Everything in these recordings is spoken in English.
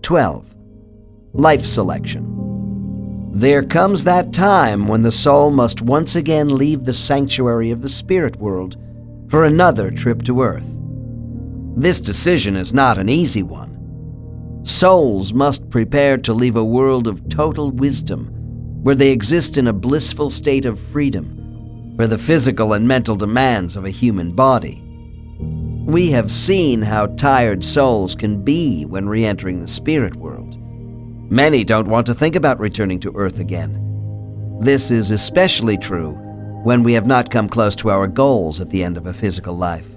12. Life selection. There comes that time when the soul must once again leave the sanctuary of the spirit world for another trip to earth. This decision is not an easy one. Souls must prepare to leave a world of total wisdom, where they exist in a blissful state of freedom for the physical and mental demands of a human body. We have seen how tired souls can be when re-entering the spirit world. Many don't want to think about returning to Earth again. This is especially true when we have not come close to our goals at the end of a physical life.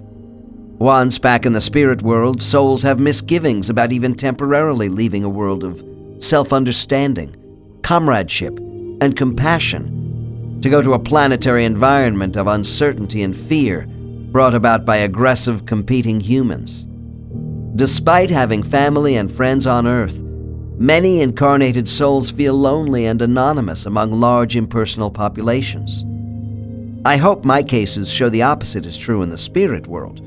Once back in the spirit world, souls have misgivings about even temporarily leaving a world of self-understanding, comradeship, and compassion to go to a planetary environment of uncertainty and fear brought about by aggressive, competing humans. Despite having family and friends on Earth, many incarnated souls feel lonely and anonymous among large impersonal populations. I hope my cases show the opposite is true in the spirit world,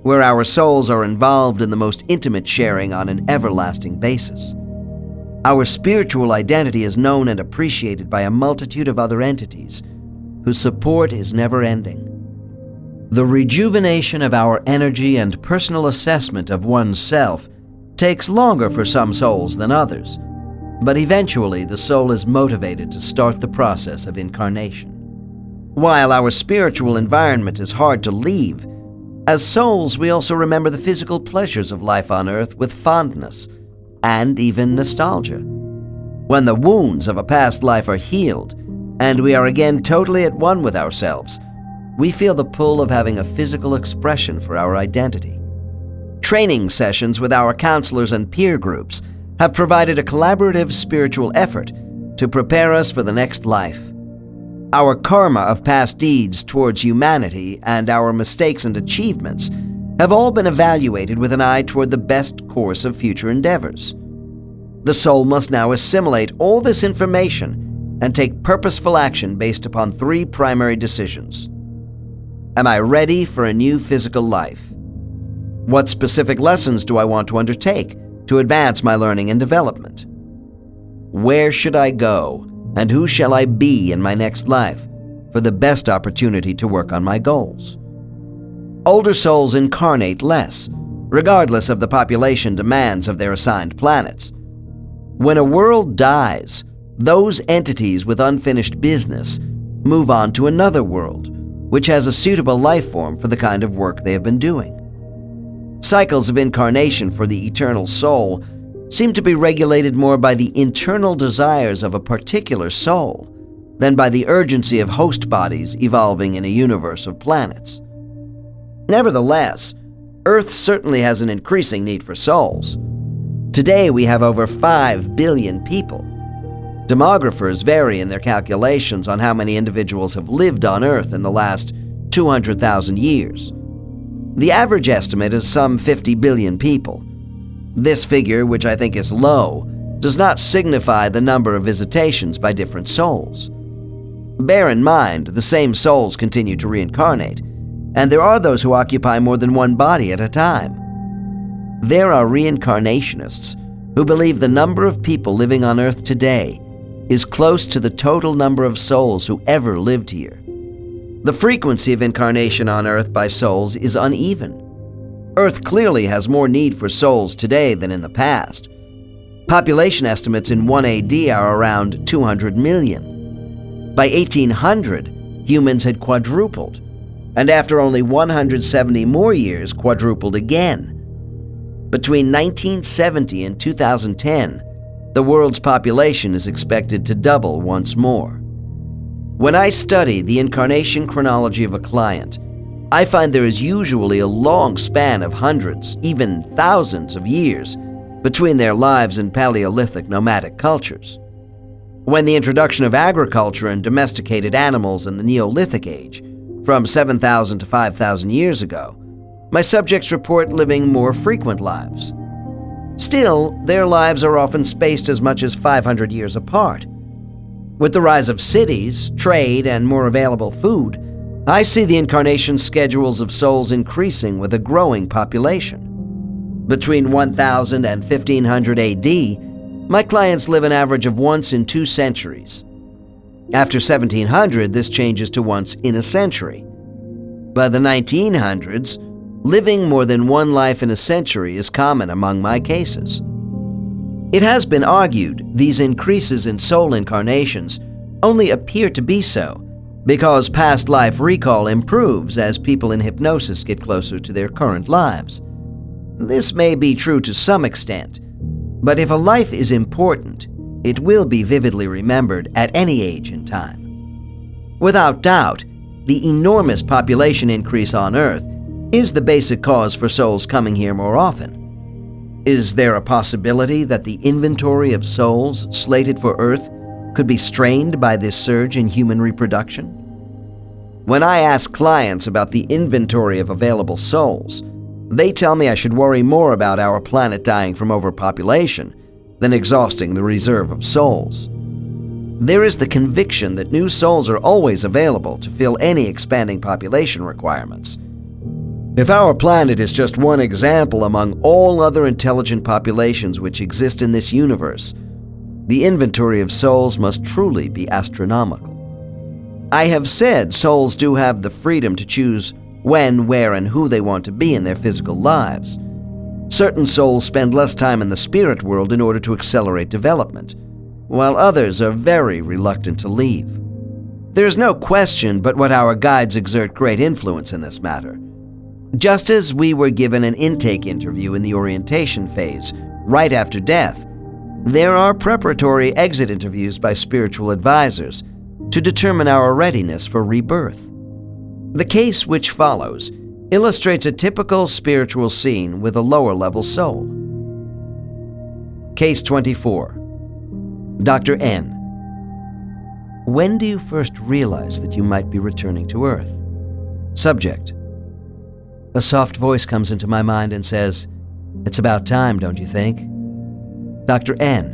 where our souls are involved in the most intimate sharing on an everlasting basis. Our spiritual identity is known and appreciated by a multitude of other entities, whose support is never-ending. The rejuvenation of our energy and personal assessment of oneself takes longer for some souls than others, but eventually the soul is motivated to start the process of incarnation. While our spiritual environment is hard to leave, as souls we also remember the physical pleasures of life on Earth with fondness and even nostalgia. When the wounds of a past life are healed and we are again totally at one with ourselves, we feel the pull of having a physical expression for our identity. Training sessions with our counselors and peer groups have provided a collaborative spiritual effort to prepare us for the next life. Our karma of past deeds towards humanity and our mistakes and achievements have all been evaluated with an eye toward the best course of future endeavors. The soul must now assimilate all this information and take purposeful action based upon 3 primary decisions. Am I ready for a new physical life? What specific lessons do I want to undertake to advance my learning and development? Where should I go, and who shall I be in my next life for the best opportunity to work on my goals? Older souls incarnate less, regardless of the population demands of their assigned planets. When a world dies, those entities with unfinished business move on to another world, which has a suitable life form for the kind of work they have been doing. Cycles of incarnation for the eternal soul seem to be regulated more by the internal desires of a particular soul than by the urgency of host bodies evolving in a universe of planets. Nevertheless, Earth certainly has an increasing need for souls. Today we have over 5 billion people. Demographers vary in their calculations on how many individuals have lived on Earth in the last 200,000 years. The average estimate is some 50 billion people. This figure, which I think is low, does not signify the number of visitations by different souls. Bear in mind, the same souls continue to reincarnate, and there are those who occupy more than one body at a time. There are reincarnationists who believe the number of people living on Earth today is close to the total number of souls who ever lived here. The frequency of incarnation on Earth by souls is uneven. Earth clearly has more need for souls today than in the past. Population estimates in 1 AD are around 200 million. By 1800, humans had quadrupled, and after only 170 more years, quadrupled again. Between 1970 and 2010, the world's population is expected to double once more. When I study the incarnation chronology of a client, I find there is usually a long span of hundreds, even thousands of years between their lives in Paleolithic nomadic cultures. When the introduction of agriculture and domesticated animals in the Neolithic age, from 7,000 to 5,000 years ago, my subjects report living more frequent lives. Still, their lives are often spaced as much as 500 years apart. With the rise of cities, trade, and more available food, I see the incarnation schedules of souls increasing with a growing population. Between 1000 and 1500 AD, my clients live an average of once in 2 centuries. After 1700, this changes to once in a century. By the 1900s, living more than one life in a century is common among my cases. It has been argued these increases in soul incarnations only appear to be so because past life recall improves as people in hypnosis get closer to their current lives. This may be true to some extent, but if a life is important, it will be vividly remembered at any age and time. Without doubt, the enormous population increase on Earth is the basic cause for souls coming here more often. Is there a possibility that the inventory of souls slated for Earth could be strained by this surge in human reproduction? When I ask clients about the inventory of available souls, they tell me I should worry more about our planet dying from overpopulation than exhausting the reserve of souls. There is the conviction that new souls are always available to fill any expanding population requirements. If our planet is just one example among all other intelligent populations which exist in this universe, the inventory of souls must truly be astronomical. I have said souls do have the freedom to choose when, where, and who they want to be in their physical lives. Certain souls spend less time in the spirit world in order to accelerate development, while others are very reluctant to leave. There's no question but what our guides exert great influence in this matter. Just as we were given an intake interview in the orientation phase, right after death, there are preparatory exit interviews by spiritual advisors to determine our readiness for rebirth. The case which follows illustrates a typical spiritual scene with a lower-level soul. Case 24. Dr. N. When do you first realize that you might be returning to Earth? Subject. A soft voice comes into my mind and says, "It's about time, don't you think?" Dr. N.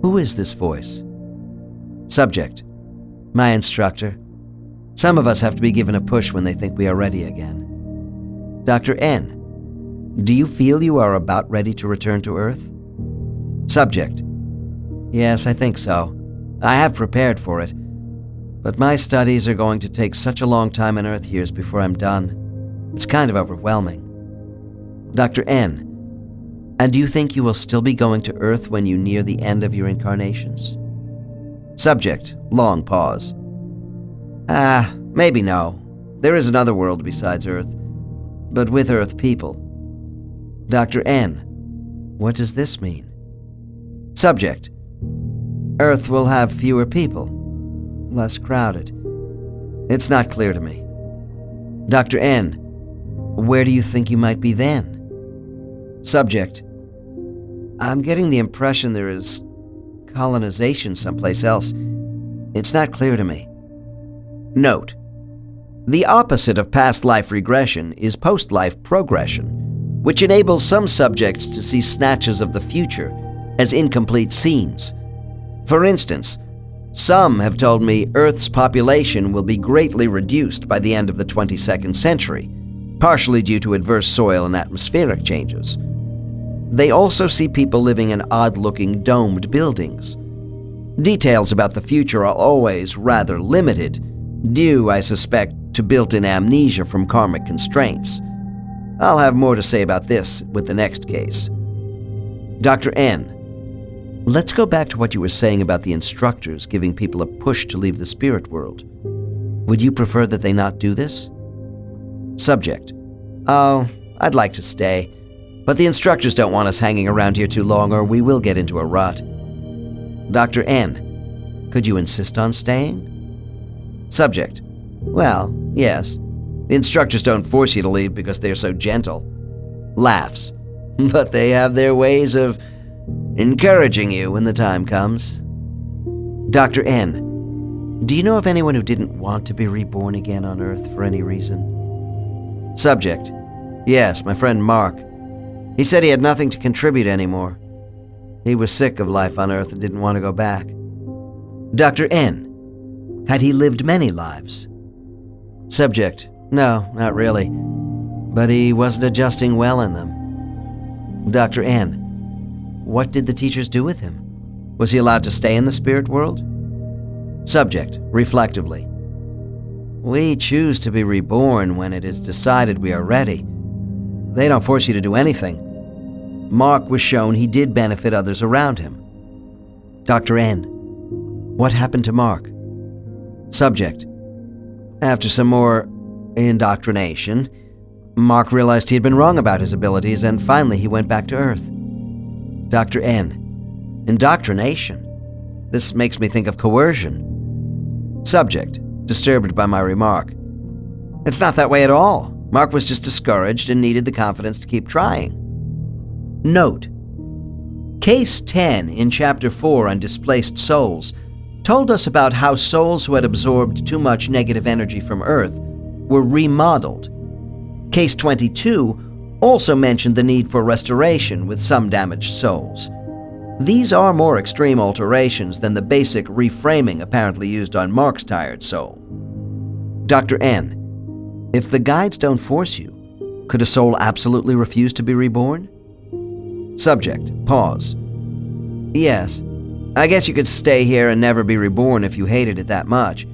Who is this voice? Subject. My instructor. Some of us have to be given a push when they think we are ready again. Dr. N. Do you feel you are about ready to return to Earth? Subject. Yes, I think so. I have prepared for it. But my studies are going to take such a long time in Earth years before I'm done. It's kind of overwhelming. Dr. N. And do you think you will still be going to Earth when you near the end of your incarnations? Subject. Long pause. Maybe no. There is another world besides Earth, but with Earth people. Dr. N. What does this mean? Subject. Earth will have fewer people, less crowded. It's not clear to me. Dr. N. Where do you think you might be then? Subject. I'm getting the impression there is colonization someplace else. It's not clear to me. Note: the opposite of past life regression is post-life progression, which enables some subjects to see snatches of the future as incomplete scenes. For instance, some have told me Earth's population will be greatly reduced by the end of the 22nd century, partially due to adverse soil and atmospheric changes. They also see people living in odd-looking domed buildings. Details about the future are always rather limited, due, I suspect, to built-in amnesia from karmic constraints. I'll have more to say about this with the next case. Dr. N. Let's go back to what you were saying about the instructors giving people a push to leave the spirit world. Would you prefer that they not do this? Subject. Oh, I'd like to stay, but the instructors don't want us hanging around here too long or we will get into a rut. Dr. N. Could you insist on staying? Subject. Well, yes. The instructors don't force you to leave because they're so gentle. Laughs. But they have their ways of encouraging you when the time comes. Dr. N. Do you know of anyone who didn't want to be reborn again on Earth for any reason? Subject. Yes, my friend Mark. He said he had nothing to contribute anymore. He was sick of life on Earth and didn't want to go back. Dr. N. Had he lived many lives? Subject. No, not really. But he wasn't adjusting well in them. Dr. N. What did the teachers do with him? Was he allowed to stay in the spirit world? Subject, reflectively. We choose to be reborn when it is decided we are ready. They don't force you to do anything. Mark was shown he did benefit others around him. Dr. N. What happened to Mark? Subject. After some more indoctrination, Mark realized he had been wrong about his abilities, and finally he went back to Earth. Dr. N. Indoctrination? This makes me think of coercion. Subject, disturbed by my remark. It's not that way at all. Mark was just discouraged and needed the confidence to keep trying. Note: Case 10 in Chapter 4 on Displaced Souls told us about how souls who had absorbed too much negative energy from Earth were remodeled. Case 22 also mentioned the need for restoration with some damaged souls. These are more extreme alterations than the basic reframing apparently used on Mark's tired soul. Dr. N. If the guides don't force you, could a soul absolutely refuse to be reborn? Subject, pause. Yes, I guess you could stay here and never be reborn if you hated it that much.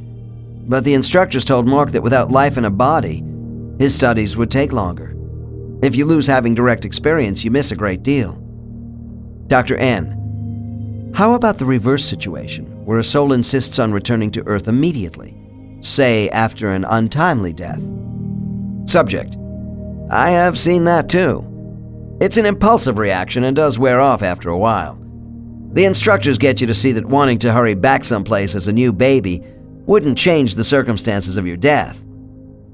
But the instructors told Mark that without life in a body, his studies would take longer. If you lose having direct experience, you miss a great deal. Dr. N. How about the reverse situation, where a soul insists on returning to Earth immediately, say after an untimely death? Subject. I have seen that too. It's an impulsive reaction and does wear off after a while. The instructors get you to see that wanting to hurry back someplace as a new baby wouldn't change the circumstances of your death.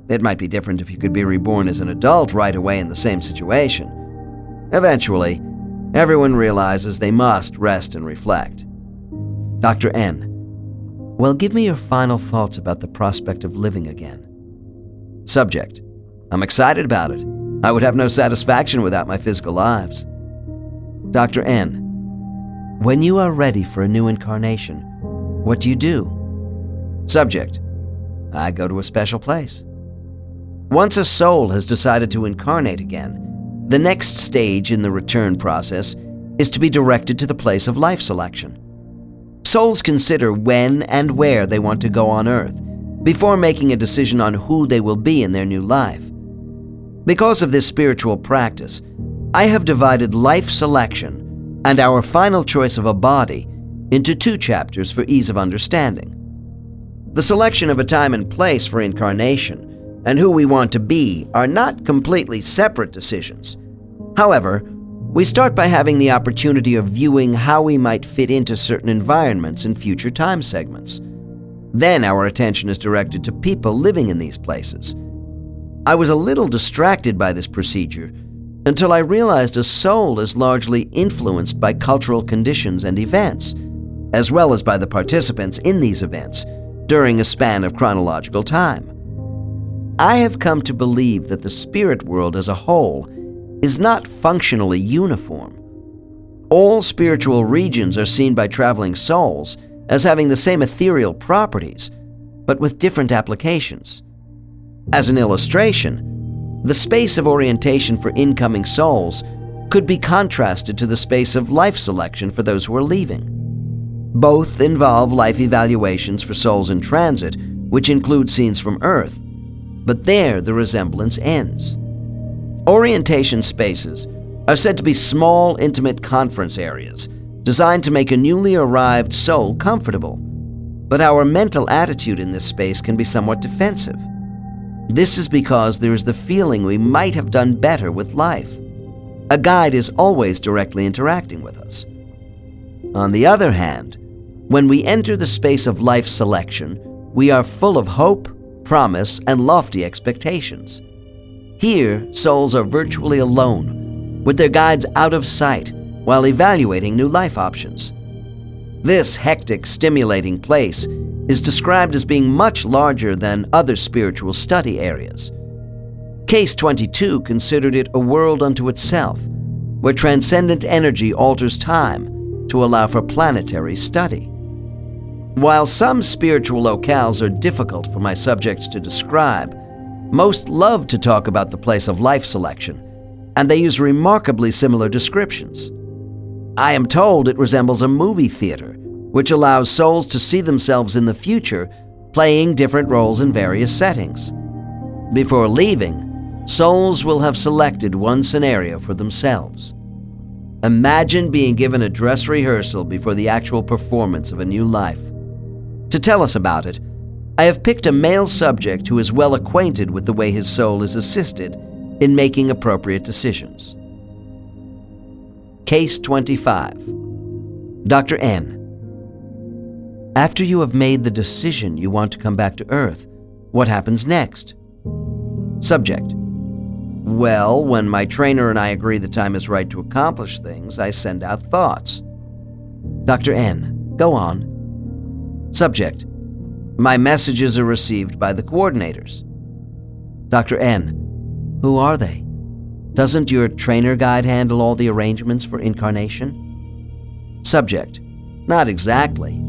It might be different if you could be reborn as an adult right away in the same situation. Eventually, everyone realizes they must rest and reflect. Dr. N. Well, give me your final thoughts about the prospect of living again. Subject. I'm excited about it. I would have no satisfaction without my physical lives. Dr. N. When you are ready for a new incarnation, what do you do? Subject. I go to a special place. Once a soul has decided to incarnate again, the next stage in the return process is to be directed to the place of life selection. Souls consider when and where they want to go on Earth before making a decision on who they will be in their new life. Because of this spiritual practice, I have divided life selection and our final choice of a body into 2 chapters for ease of understanding. The selection of a time and place for incarnation and who we want to be are not completely separate decisions. However, we start by having the opportunity of viewing how we might fit into certain environments in future time segments. Then our attention is directed to people living in these places. I was a little distracted by this procedure until I realized a soul is largely influenced by cultural conditions and events, as well as by the participants in these events during a span of chronological time. I have come to believe that the spirit world as a whole is not functionally uniform. All spiritual regions are seen by traveling souls as having the same ethereal properties, but with different applications. As an illustration, the space of orientation for incoming souls could be contrasted to the space of life selection for those who are leaving. Both involve life evaluations for souls in transit, which include scenes from Earth, but there the resemblance ends. Orientation spaces are said to be small, intimate conference areas designed to make a newly arrived soul comfortable, but our mental attitude in this space can be somewhat defensive. This is because there is the feeling we might have done better with life. A guide is always directly interacting with us. On the other hand, when we enter the space of life selection, we are full of hope, promise, and lofty expectations. Here, souls are virtually alone, with their guides out of sight while evaluating new life options. This hectic, stimulating place is described as being much larger than other spiritual study areas. Case 22 considered it a world unto itself, where transcendent energy alters time to allow for planetary study. While some spiritual locales are difficult for my subjects to describe, most love to talk about the place of life selection, and they use remarkably similar descriptions. I am told it resembles a movie theater, which allows souls to see themselves in the future playing different roles in various settings. Before leaving, souls will have selected one scenario for themselves. Imagine being given a dress rehearsal before the actual performance of a new life. To tell us about it, I have picked a male subject who is well acquainted with the way his soul is assisted in making appropriate decisions. Case 25. Dr. N. After you have made the decision you want to come back to Earth, what happens next? Subject. Well, when my trainer and I agree the time is right to accomplish things, I send out thoughts. Dr. N. Go on. Subject. My messages are received by the coordinators. Dr. N. Who are they? Doesn't your trainer guide handle all the arrangements for incarnation? Subject. Not exactly.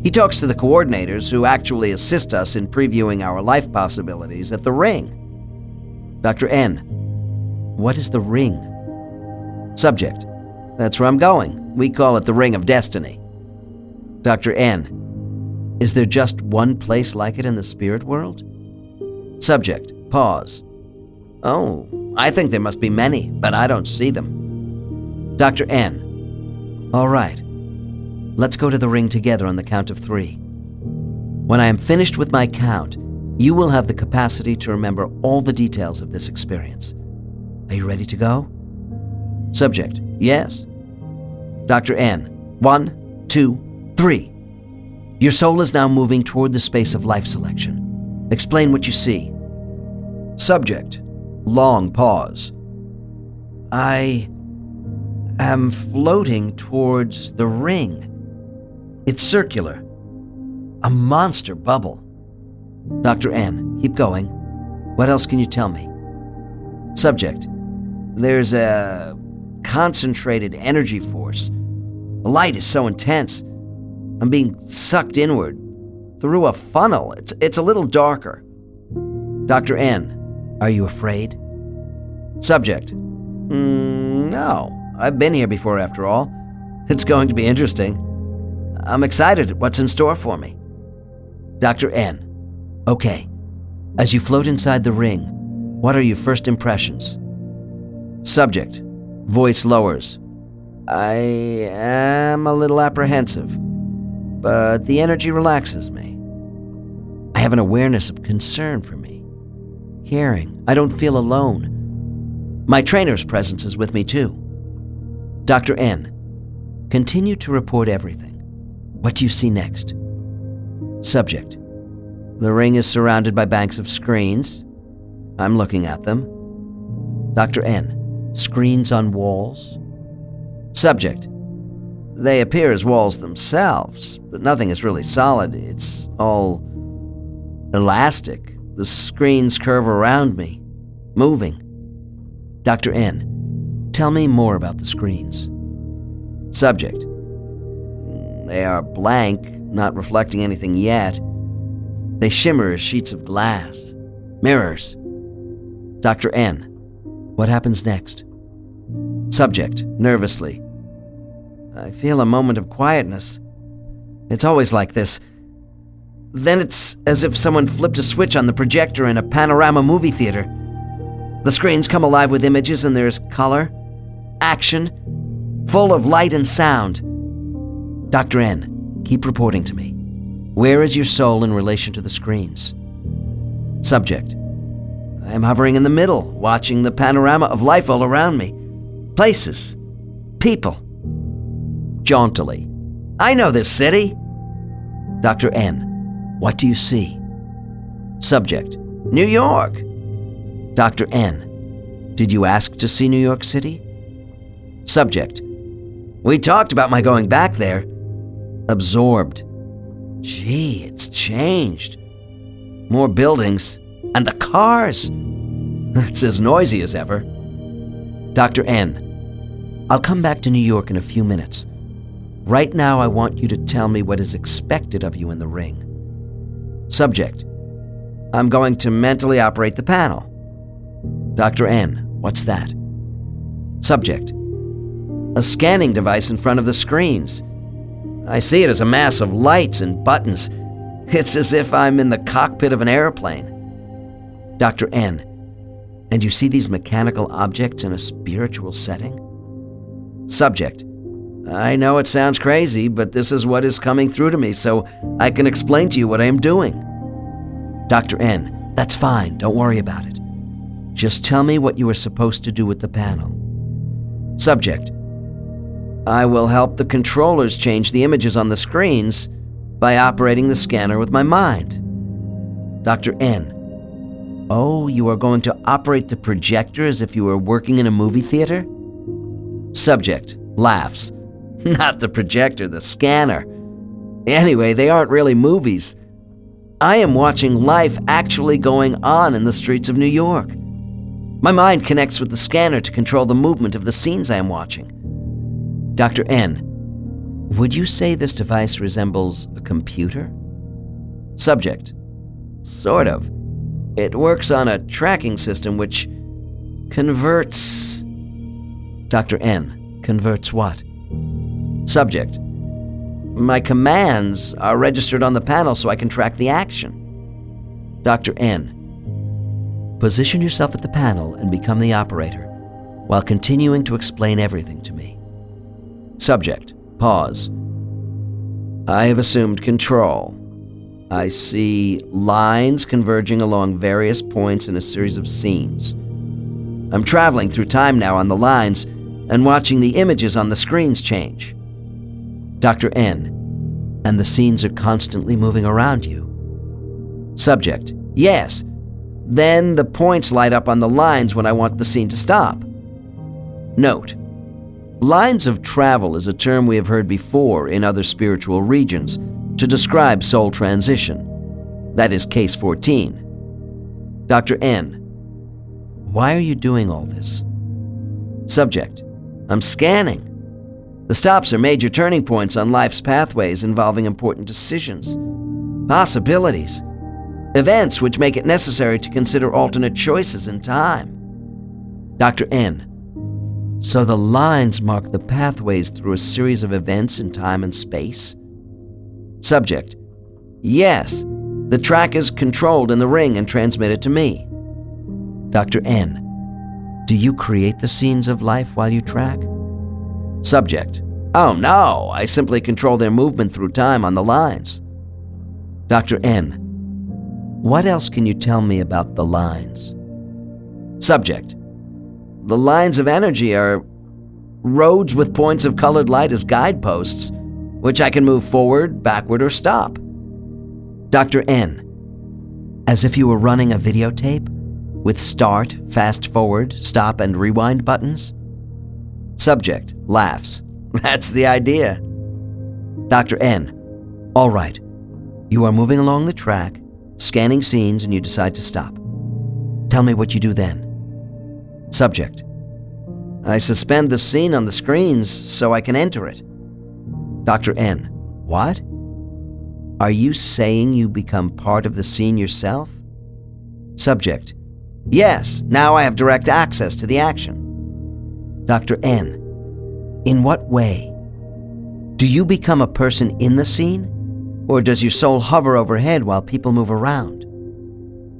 He talks to the coordinators who actually assist us in previewing our life possibilities at the ring. Dr. N. What is the ring? Subject. That's where I'm going. We call it the Ring of Destiny. Dr. N. Is there just one place like it in the spirit world? Subject. Pause. Oh, I think there must be many, but I don't see them. Dr. N. All right. Let's go to the ring together on the count of 3. When I am finished with my count, you will have the capacity to remember all the details of this experience. Are you ready to go? Subject. Yes. Dr. N. 1, 2, 3. Your soul is now moving toward the space of life selection. Explain what you see. Subject. Long pause. I am floating towards the ring. It's circular. A monster bubble. Dr. N. Keep going. What else can you tell me? Subject. There's a concentrated energy force. The light is so intense. I'm being sucked inward through a funnel. It's a little darker. Dr. N. Are you afraid? Subject. No. I've been here before after all. It's going to be interesting. I'm excited at what's in store for me. Dr. N. Okay. As you float inside the ring, what are your first impressions? Subject. Voice lowers. I am a little apprehensive, but the energy relaxes me. I have an awareness of concern for me. Caring. I don't feel alone. My trainer's presence is with me too. Dr. N. Continue to report everything. What do you see next? Subject. The ring is surrounded by banks of screens. I'm looking at them. Dr. N. Screens on walls? Subject. They appear as walls themselves, but nothing is really solid. It's all elastic. The screens curve around me, moving. Dr. N. Tell me more about the screens. Subject. They are blank, not reflecting anything yet. They shimmer as sheets of glass. Mirrors. Dr. N. What happens next? Subject, nervously. I feel a moment of quietness. It's always like this. Then it's as if someone flipped a switch on the projector in a panorama movie theater. The screens come alive with images and there's color, action, full of light and sound. Dr. N, keep reporting to me. Where is your soul in relation to the screens? Subject. I am hovering in the middle, watching the panorama of life all around me. Places. People. Jauntily. I know this city. Dr. N. What do you see? Subject. New York. Dr. N. Did you ask to see New York City? Subject. We talked about my going back there. Absorbed. Gee, it's changed. More buildings. And the cars. It's as noisy as ever. Dr. N. I'll come back to New York in a few minutes. Right now, I want you to tell me what is expected of you in the ring. Subject. I'm going to mentally operate the panel. Dr. N. What's that? Subject: a scanning device in front of the screens. I see it as a mass of lights and buttons. It's as if I'm in the cockpit of an airplane. Dr. N: and you see these mechanical objects in a spiritual setting? Subject: I know it sounds crazy, but this is what is coming through to me, so I can explain to you what I am doing. Dr. N: that's fine, don't worry about it. Just tell me what you are supposed to do with the panel. Subject: I will help the controllers change the images on the screens by operating the scanner with my mind. Dr. N: oh, you are going to operate the projector as if you were working in a movie theater? Subject laughs. Not the projector, the scanner. Anyway, they aren't really movies. I am watching life actually going on in the streets of New York. My mind connects with the scanner to control the movement of the scenes I am watching. Dr. N: would you say this device resembles a computer? Subject: sort of. It works on a tracking system which converts... Dr. N: converts what? Subject: my commands are registered on the panel so I can track the action. Dr. N: position yourself at the panel and become the operator while continuing to explain everything to me. Subject: pause. I have assumed control. I see lines converging along various points in a series of scenes. I'm traveling through time now on the lines and watching the images on the screens change. Dr. N: and the scenes are constantly moving around you. Subject: yes. Then the points light up on the lines when I want the scene to stop. Note: lines of travel is a term we have heard before in other spiritual regions to describe soul transition. That is case 14. Dr. N: why are you doing all this? Subject: I'm scanning. The stops are major turning points on life's pathways involving important decisions, possibilities, events which make it necessary to consider alternate choices in time. Dr. N: so the lines mark the pathways through a series of events in time and space? Subject: yes. The track is controlled in the ring and transmitted to me. Dr. N: do you create the scenes of life while you track? Subject: oh no, I simply control their movement through time on the lines. Dr. N: what else can you tell me about the lines? Subject: the lines of energy are roads with points of colored light as guideposts, which I can move forward, backward, or stop. Dr. N: as if you were running a videotape with start, fast forward, stop, and rewind buttons? Subject laughs. That's the idea. Dr. N: all right. You are moving along the track, scanning scenes, and you decide to stop. Tell me what you do then. Subject: I suspend the scene on the screens so I can enter it. Dr. N: what? Are you saying you become part of the scene yourself? Subject: yes, now I have direct access to the action. Dr. N: in what way? Do you become a person in the scene, or does your soul hover overhead while people move around?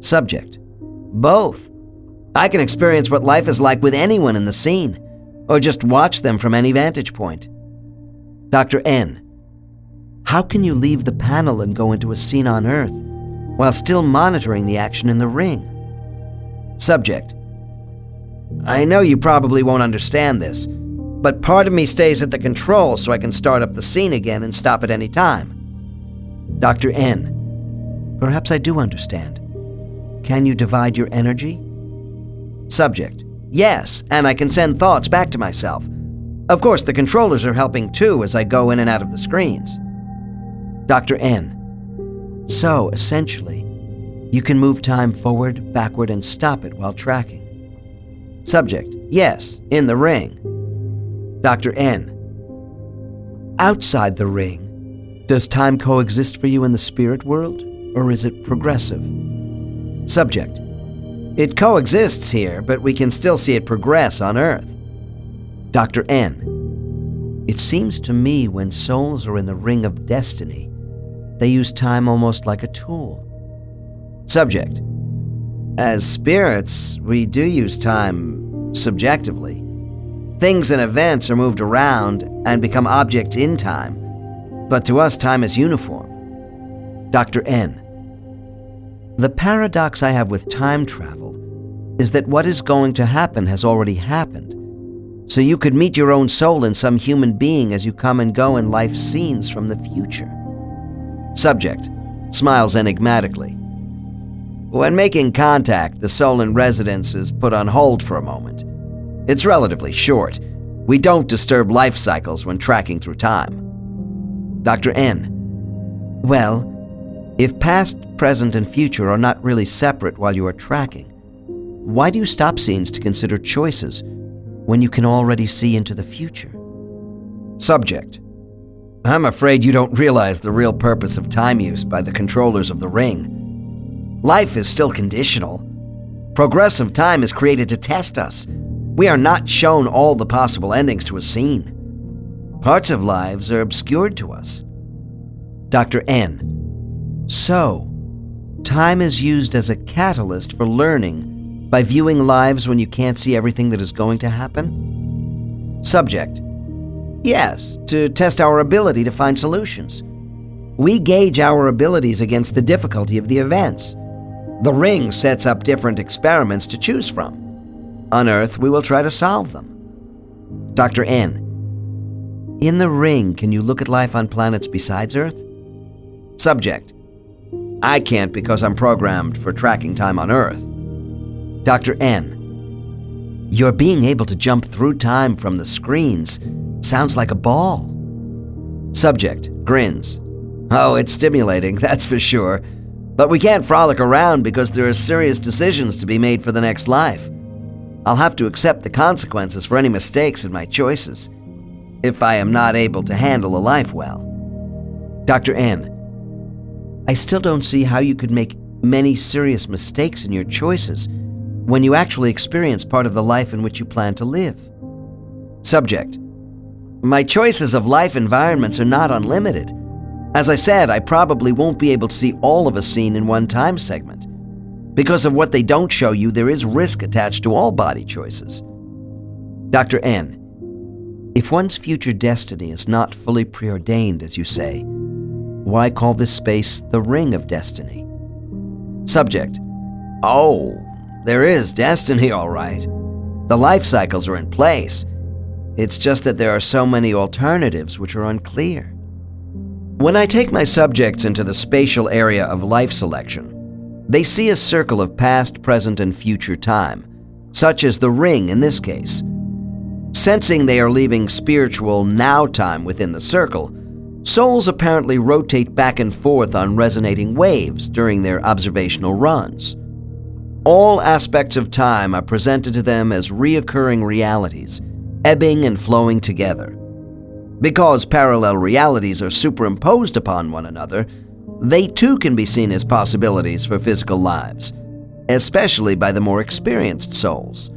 Subject: both. I can experience what life is like with anyone in the scene, or just watch them from any vantage point. Dr. N: how can you leave the panel and go into a scene on Earth while still monitoring the action in the ring? Subject: I know you probably won't understand this, but part of me stays at the controls so I can start up the scene again and stop at any time. Dr. N: perhaps I do understand. Can you divide your energy? Subject: yes, and I can send thoughts back to myself. Of course, the controllers are helping too as I go in and out of the screens. Dr. N: so, essentially, you can move time forward, backward, and stop it while tracking. Subject: yes, in the ring. Dr. N: outside the ring, does time coexist for you in the spirit world, or is it progressive? Subject: it coexists here, but we can still see it progress on Earth. Dr. N. It seems to me when souls are in the ring of destiny, they use time almost like a tool. Subject. As spirits, we do use time subjectively. Things and events are moved around and become objects in time, but to us time is uniform. Dr. N. The paradox I have with time travel is that what is going to happen has already happened. So you could meet your own soul in some human being as you come and go in life scenes from the future. Subject smiles enigmatically. When making contact, the soul in residence is put on hold for a moment. It's relatively short. We don't disturb life cycles when tracking through time. Dr. N. Well, if past, present, and future are not really separate while you are tracking, why do you stop scenes to consider choices when you can already see into the future? Subject. I'm afraid you don't realize the real purpose of time use by the controllers of the ring. Life is still conditional. Progressive time is created to test us. We are not shown all the possible endings to a scene. Parts of lives are obscured to us. Dr. N. So, time is used as a catalyst for learning by viewing lives when you can't see everything that is going to happen? Subject. Yes, to test our ability to find solutions. We gauge our abilities against the difficulty of the events. The ring sets up different experiments to choose from. On Earth, we will try to solve them. Dr. N. In the ring, can you look at life on planets besides Earth? Subject. I can't because I'm programmed for tracking time on Earth. Dr. N. Your being able to jump through time from the screens sounds like a ball. Subject grins. Oh, it's stimulating, that's for sure. But we can't frolic around because there are serious decisions to be made for the next life. I'll have to accept the consequences for any mistakes in my choices, if I am not able to handle a life well. Dr. N. I still don't see how you could make many serious mistakes in your choices when you actually experience part of the life in which you plan to live. Subject. My choices of life environments are not unlimited. As I said, I probably won't be able to see all of a scene in one time segment. Because of what they don't show you, there is risk attached to all body choices. Dr. N. If one's future destiny is not fully preordained, as you say, why call this space the ring of destiny? Subject. Oh, there is destiny, all right. The life cycles are in place. It's just that there are so many alternatives which are unclear. When I take my subjects into the spatial area of life selection, they see a circle of past, present, and future time, such as the ring in this case. Sensing they are leaving spiritual now time within the circle, souls apparently rotate back and forth on resonating waves during their observational runs. All aspects of time are presented to them as reoccurring realities, ebbing and flowing together. Because parallel realities are superimposed upon one another, they too can be seen as possibilities for physical lives, especially by the more experienced souls.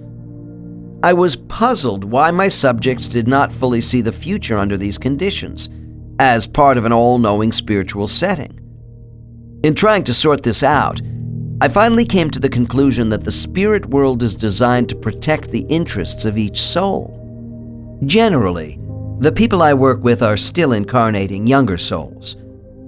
I was puzzled why my subjects did not fully see the future under these conditions, as part of an all-knowing spiritual setting. In trying to sort this out, I finally came to the conclusion that the spirit world is designed to protect the interests of each soul. Generally, the people I work with are still incarnating younger souls.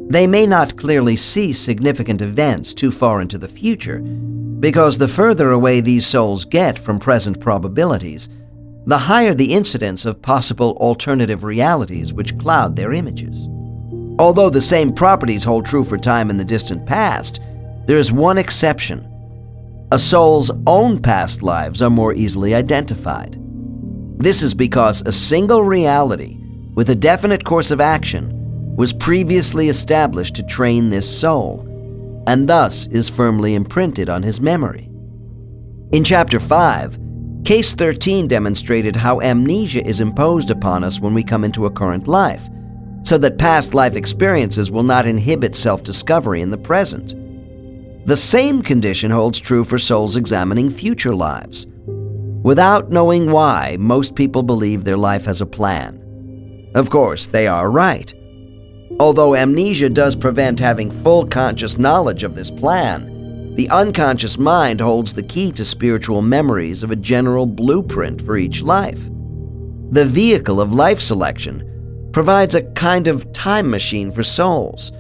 They may not clearly see significant events too far into the future, because the further away these souls get from present probabilities, the higher the incidence of possible alternative realities which cloud their images. Although the same properties hold true for time in the distant past, there is one exception. A soul's own past lives are more easily identified. This is because a single reality with a definite course of action was previously established to train this soul, and thus is firmly imprinted on his memory. In Chapter 5, Case 13 demonstrated how amnesia is imposed upon us when we come into a current life, so that past life experiences will not inhibit self-discovery in the present. The same condition holds true for souls examining future lives. Without knowing why, most people believe their life has a plan. Of course, they are right. Although amnesia does prevent having full conscious knowledge of this plan, the unconscious mind holds the key to spiritual memories of a general blueprint for each life. The vehicle of life selection provides a kind of time machine for souls,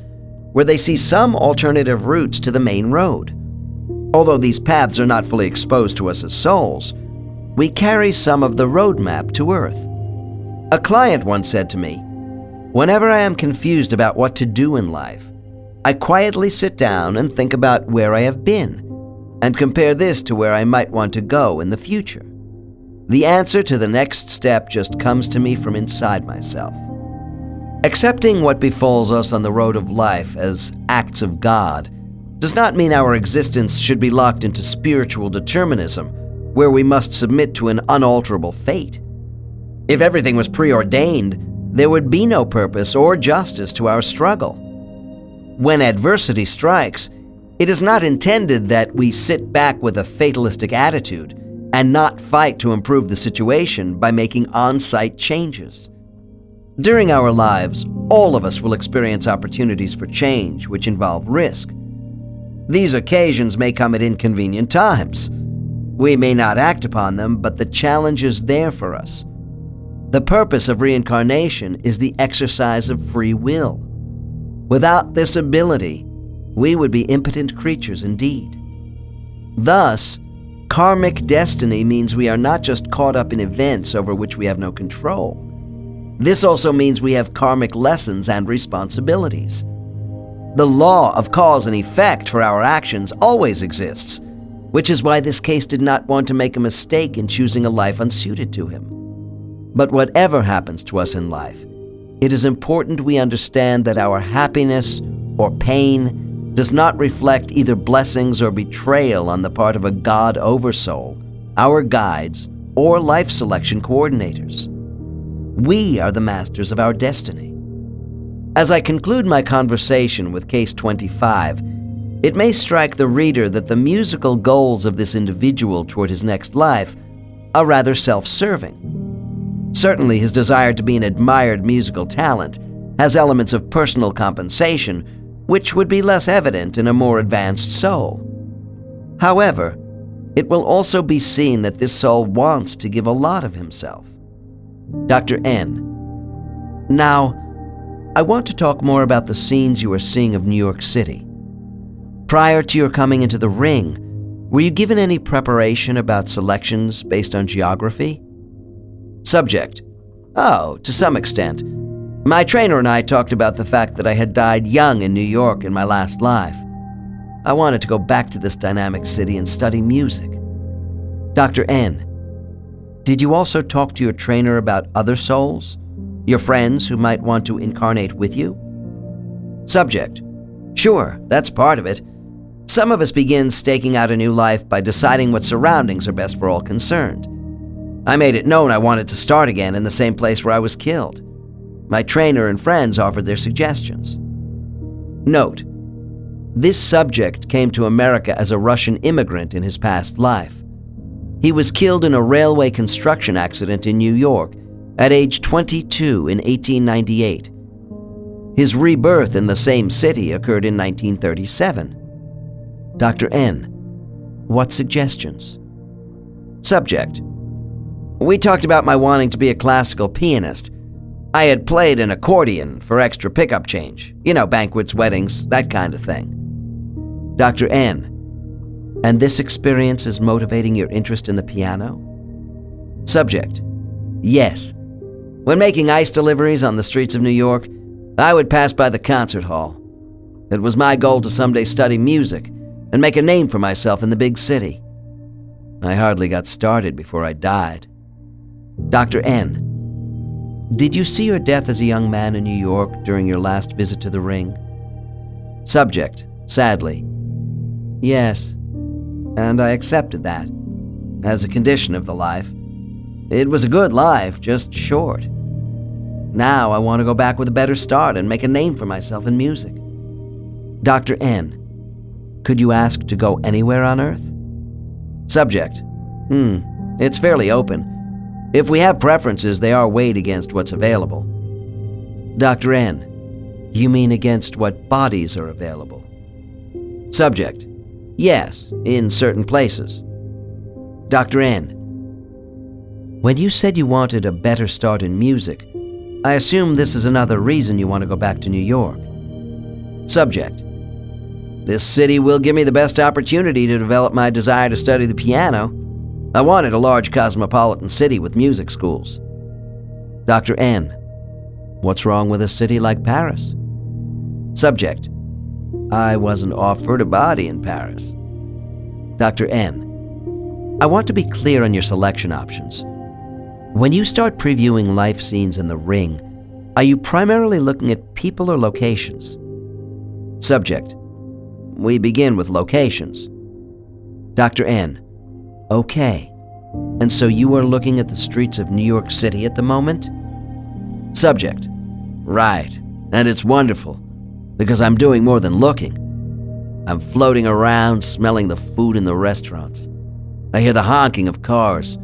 where they see some alternative routes to the main road. Although these paths are not fully exposed to us as souls, we carry some of the roadmap to Earth. A client once said to me, "Whenever I am confused about what to do in life, I quietly sit down and think about where I have been, and compare this to where I might want to go in the future. The answer to the next step just comes to me from inside myself." Accepting what befalls us on the road of life as acts of God does not mean our existence should be locked into spiritual determinism, where we must submit to an unalterable fate. If everything was preordained, there would be no purpose or justice to our struggle. When adversity strikes, it is not intended that we sit back with a fatalistic attitude and not fight to improve the situation by making on-site changes. During our lives, all of us will experience opportunities for change which involve risk. These occasions may come at inconvenient times. We may not act upon them, but the challenge is there for us. The purpose of reincarnation is the exercise of free will. Without this ability, we would be impotent creatures indeed. Thus, karmic destiny means we are not just caught up in events over which we have no control. This also means we have karmic lessons and responsibilities. The law of cause and effect for our actions always exists, which is why this case did not want to make a mistake in choosing a life unsuited to him. But whatever happens to us in life, it is important we understand that our happiness or pain does not reflect either blessings or betrayal on the part of a God oversoul, our guides, or life selection coordinators. We are the masters of our destiny. As I conclude my conversation with Case 25, it may strike the reader that the musical goals of this individual toward his next life are rather self-serving. Certainly, his desire to be an admired musical talent has elements of personal compensation, which would be less evident in a more advanced soul. However, it will also be seen that this soul wants to give a lot of himself. Dr. N. Now, I want to talk more about the scenes you are seeing of New York City. Prior to your coming into the ring, were you given any preparation about selections based on geography? Subject: Oh, to some extent. My trainer and I talked about the fact that I had died young in New York in my last life. I wanted to go back to this dynamic city and study music. Dr. N. Did you also talk to your trainer about other souls? Your friends who might want to incarnate with you? Subject: Sure, that's part of it. Some of us begin staking out a new life by deciding what surroundings are best for all concerned. I made it known I wanted to start again in the same place where I was killed. My trainer and friends offered their suggestions. Note: This subject came to America as a Russian immigrant in his past life. He was killed in a railway construction accident in New York at age 22 in 1898. His rebirth in the same city occurred in 1937. Dr. N. What suggestions? Subject: We talked about my wanting to be a classical pianist. I had played an accordion for extra pickup change. You know, banquets, weddings, that kind of thing. Dr. N. And this experience is motivating your interest in the piano? Subject: Yes. When making ice deliveries on the streets of New York, I would pass by the concert hall. It was my goal to someday study music and make a name for myself in the big city. I hardly got started before I died. Dr. N. Did you see your death as a young man in New York during your last visit to the ring? Subject: Sadly. Yes, and I accepted that, as a condition of the life. It was a good life, just short. Now I want to go back with a better start and make a name for myself in music. Dr. N. Could you ask to go anywhere on Earth? Subject: It's fairly open. If we have preferences, they are weighed against what's available. Dr. N. You mean against what bodies are available? Subject. Yes, in certain places. Dr. N. When you said you wanted a better start in music, I assume this is another reason you want to go back to New York. Subject. This city will give me the best opportunity to develop my desire to study the piano. I wanted a large cosmopolitan city with music schools. Dr. N. What's wrong with a city like Paris? Subject. I wasn't offered a body in Paris. Dr. N. I want to be clear on your selection options. When you start previewing life scenes in The Ring, are you primarily looking at people or locations? Subject. We begin with locations. Dr. N. Okay. And so you are looking at the streets of New York City at the moment? Subject. Right. And it's wonderful, because I'm doing more than looking. I'm floating around, smelling the food in the restaurants. I hear the honking of cars.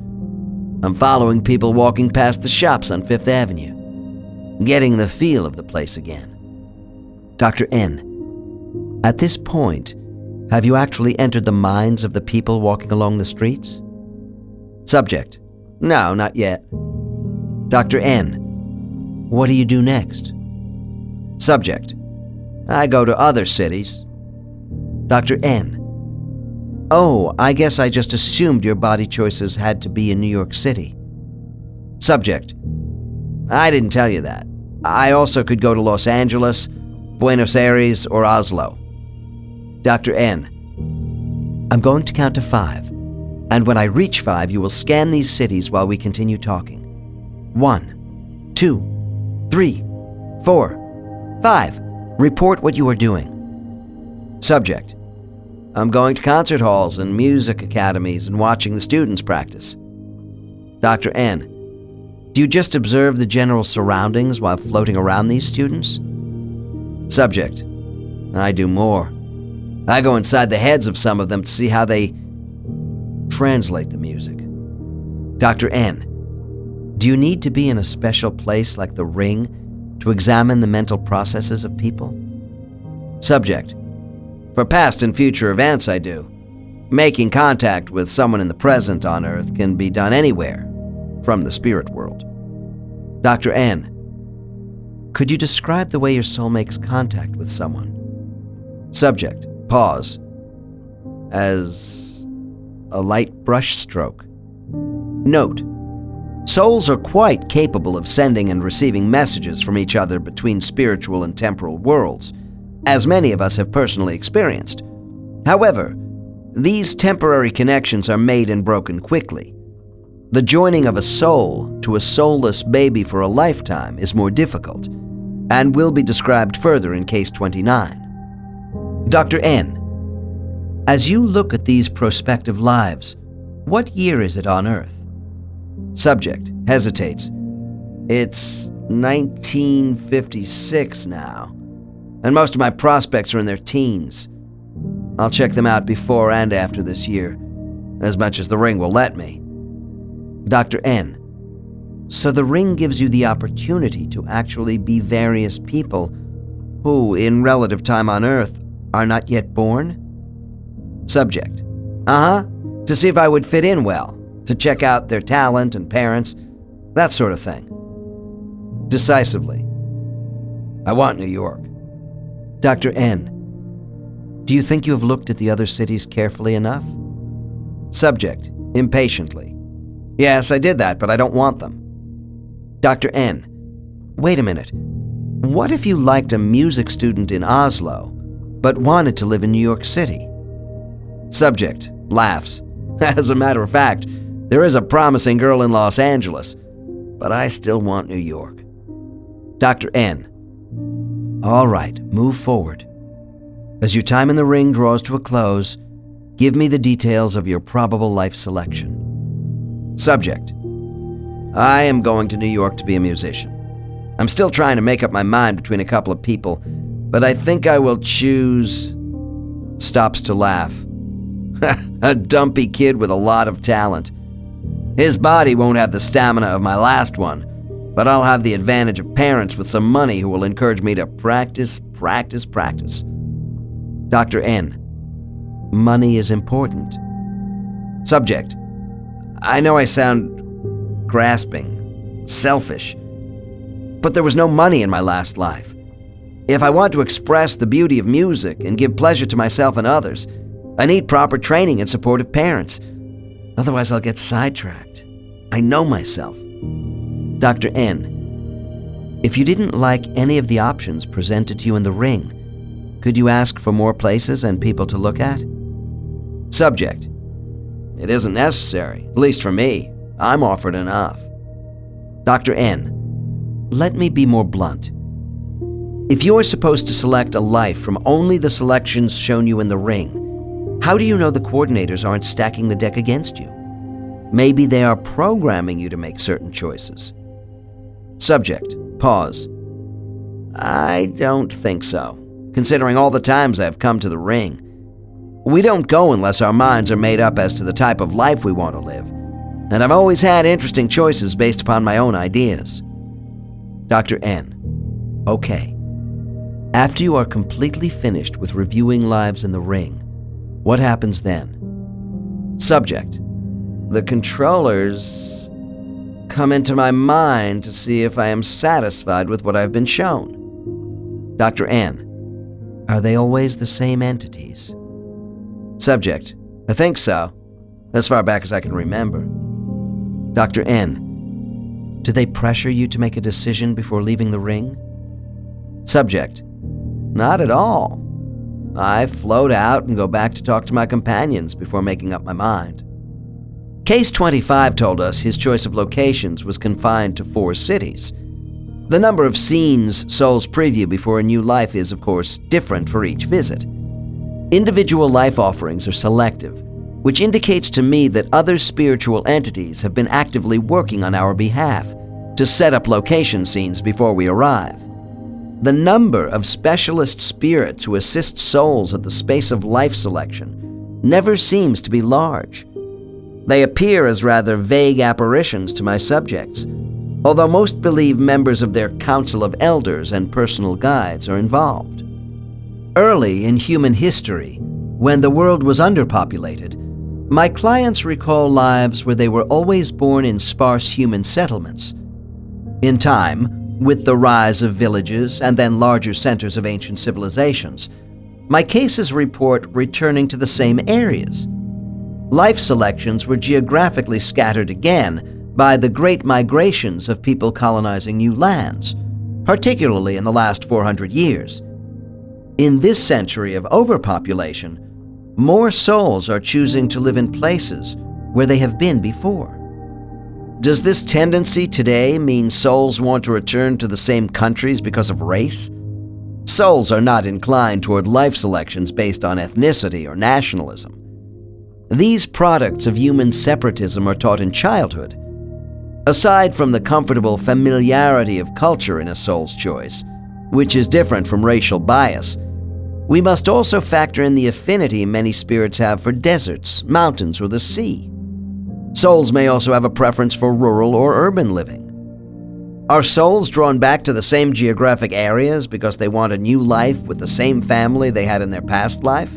I'm following people walking past the shops on Fifth Avenue, getting the feel of the place again. Dr. N. At this point, have you actually entered the minds of the people walking along the streets? Subject. No, not yet. Dr. N. What do you do next? Subject. I go to other cities. Dr. N. Oh, I guess I just assumed your body choices had to be in New York City. Subject. I didn't tell you that. I also could go to Los Angeles, Buenos Aires, or Oslo. Dr. N. I'm going to count to 5, and when I reach 5, you will scan these cities while we continue talking. 1, 2, 3, 4, 5. Report what you are doing. Subject. I'm going to concert halls and music academies and watching the students practice. Dr. N. Do you just observe the general surroundings while floating around these students? Subject. I do more. I go inside the heads of some of them to see how they translate the music. Dr. N. Do you need to be in a special place like The Ring to examine the mental processes of people? Subject. For past and future events, I do. Making contact with someone in the present on Earth can be done anywhere from the spirit world. Dr. N. Could you describe the way your soul makes contact with someone? Subject. Pause. As a light brush stroke. Note. Souls are quite capable of sending and receiving messages from each other between spiritual and temporal worlds, as many of us have personally experienced. However, these temporary connections are made and broken quickly. The joining of a soul to a soulless baby for a lifetime is more difficult, and will be described further in Case 29. Dr. N. As you look at these prospective lives, what year is it on Earth? Subject hesitates. It's 1956 now, and most of my prospects are in their teens. I'll check them out before and after this year, as much as The Ring will let me. Dr. N. So The Ring gives you the opportunity to actually be various people who, in relative time on Earth, are not yet born? Subject. To see if I would fit in well, to check out their talent and parents, that sort of thing. Decisively. I want New York. Dr. N. Do you think you have looked at the other cities carefully enough? Subject. Impatiently. Yes, I did that, but I don't want them. Dr. N. Wait a minute. What if you liked a music student in Oslo, but wanted to live in New York City? Subject laughs. As a matter of fact, there is a promising girl in Los Angeles, but I still want New York. Dr. N. All right, move forward. As your time in The Ring draws to a close, give me the details of your probable life selection. Subject. I am going to New York to be a musician. I'm still trying to make up my mind between a couple of people, but I think I will choose... Stops to laugh. A dumpy kid with a lot of talent. His body won't have the stamina of my last one, but I'll have the advantage of parents with some money who will encourage me to practice. Dr. N. Money is important. Subject. I know I sound grasping, selfish, but there was no money in my last life. If I want to express the beauty of music and give pleasure to myself and others, I need proper training and supportive parents. Otherwise, I'll get sidetracked. I know myself. Dr. N. If you didn't like any of the options presented to you in the ring, could you ask for more places and people to look at? Subject. It isn't necessary, at least for me. I'm offered enough. Dr. N. Let me be more blunt. If you're supposed to select a life from only the selections shown you in the ring, how do you know the coordinators aren't stacking the deck against you? Maybe they are programming you to make certain choices. Subject. Pause. I don't think so, considering all the times I've come to the ring. We don't go unless our minds are made up as to the type of life we want to live, and I've always had interesting choices based upon my own ideas. Dr. N. Okay. After you are completely finished with reviewing lives in the ring, what happens then? Subject. The controllers come into my mind to see if I am satisfied with what I've been shown. Dr. N. Are they always the same entities? Subject. I think so, as far back as I can remember. Dr. N. Do they pressure you to make a decision before leaving the ring? Subject. Not at all. I float out and go back to talk to my companions before making up my mind. Case 25 told us his choice of locations was confined to 4 cities. The number of scenes souls preview before a new life is, of course, different for each visit. Individual life offerings are selective, which indicates to me that other spiritual entities have been actively working on our behalf to set up location scenes before we arrive. The number of specialist spirits who assist souls at the space of life selection never seems to be large. They appear as rather vague apparitions to my subjects, although most believe members of their council of elders and personal guides are involved. Early in human history, when the world was underpopulated, my clients recall lives where they were always born in sparse human settlements. In time, with the rise of villages and then larger centers of ancient civilizations, my cases report returning to the same areas. Life selections were geographically scattered again by the great migrations of people colonizing new lands, particularly in the last 400 years. In this century of overpopulation, more souls are choosing to live in places where they have been before. Does this tendency today mean souls want to return to the same countries because of race? Souls are not inclined toward life selections based on ethnicity or nationalism. These products of human separatism are taught in childhood. Aside from the comfortable familiarity of culture in a soul's choice, which is different from racial bias, we must also factor in the affinity many spirits have for deserts, mountains, or the sea. Souls may also have a preference for rural or urban living. Are souls drawn back to the same geographic areas because they want a new life with the same family they had in their past life?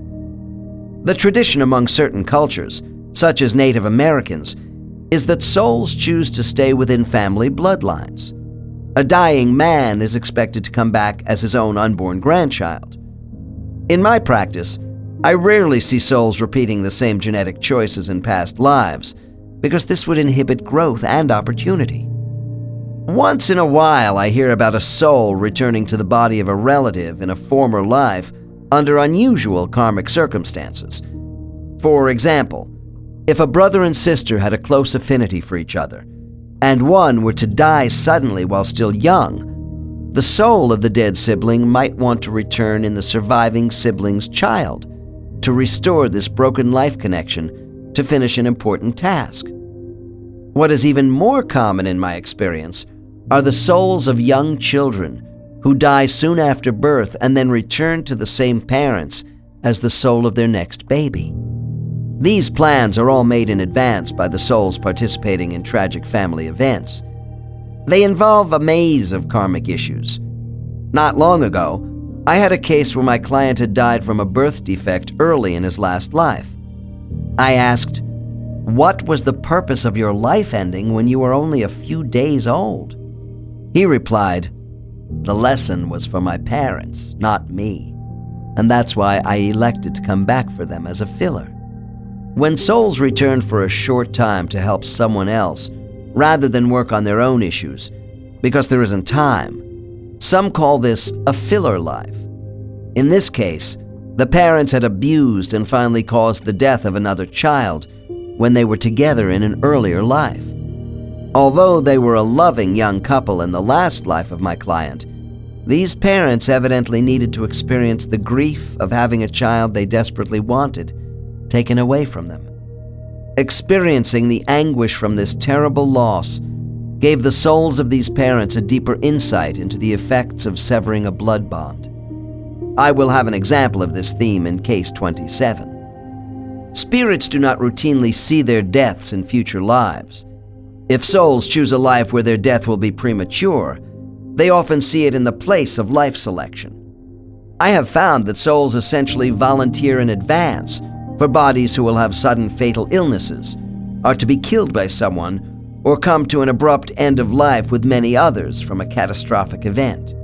The tradition among certain cultures, such as Native Americans, is that souls choose to stay within family bloodlines. A dying man is expected to come back as his own unborn grandchild. In my practice, I rarely see souls repeating the same genetic choices in past lives, because this would inhibit growth and opportunity. Once in a while, I hear about a soul returning to the body of a relative in a former life under unusual karmic circumstances. For example, if a brother and sister had a close affinity for each other, and one were to die suddenly while still young, the soul of the dead sibling might want to return in the surviving sibling's child to restore this broken life connection to finish an important task. What is even more common in my experience are the souls of young children who die soon after birth and then return to the same parents as the soul of their next baby. These plans are all made in advance by the souls participating in tragic family events. They involve a maze of karmic issues. Not long ago, I had a case where my client had died from a birth defect early in his last life. I asked, "What was the purpose of your life ending when you were only a few days old?" He replied, "The lesson was for my parents, not me, and that's why I elected to come back for them as a filler." When souls return for a short time to help someone else, rather than work on their own issues, because there isn't time, some call this a filler life. In this case, the parents had abused and finally caused the death of another child when they were together in an earlier life. Although they were a loving young couple in the last life of my client, these parents evidently needed to experience the grief of having a child they desperately wanted taken away from them. Experiencing the anguish from this terrible loss gave the souls of these parents a deeper insight into the effects of severing a blood bond. I will have an example of this theme in Case 27. Spirits do not routinely see their deaths in future lives. If souls choose a life where their death will be premature, they often see it in the place of life selection. I have found that souls essentially volunteer in advance for bodies who will have sudden fatal illnesses, are to be killed by someone, or come to an abrupt end of life with many others from a catastrophic event.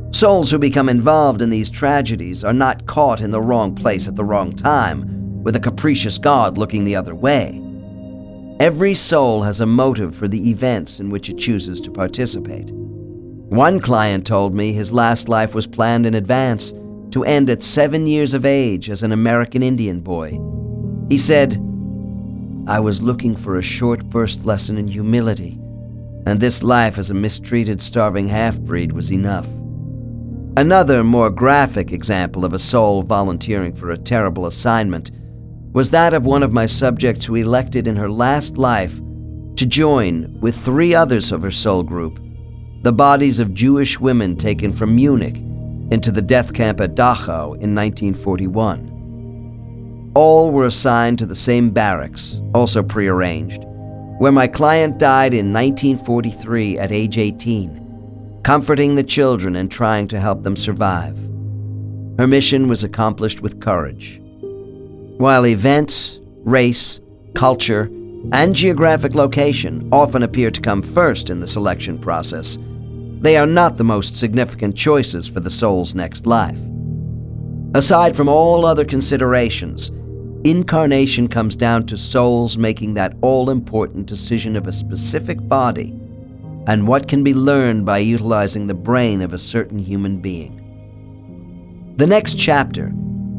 Souls who become involved in these tragedies are not caught in the wrong place at the wrong time, with a capricious God looking the other way. Every soul has a motive for the events in which it chooses to participate. One client told me his last life was planned in advance to end at 7 years of age as an American Indian boy. He said, "I was looking for a short burst lesson in humility, and this life as a mistreated, starving half-breed was enough." Another, more graphic example of a soul volunteering for a terrible assignment was that of one of my subjects who elected in her last life to join, with 3 others of her soul group, the bodies of Jewish women taken from Munich into the death camp at Dachau in 1941. All were assigned to the same barracks, also prearranged, where my client died in 1943 at age 18, comforting the children and trying to help them survive. Her mission was accomplished with courage. While events, race, culture, and geographic location often appear to come first in the selection process, they are not the most significant choices for the soul's next life. Aside from all other considerations, incarnation comes down to souls making that all-important decision of a specific body and what can be learned by utilizing the brain of a certain human being. The next chapter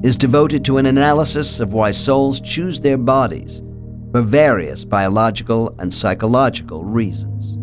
is devoted to an analysis of why souls choose their bodies for various biological and psychological reasons.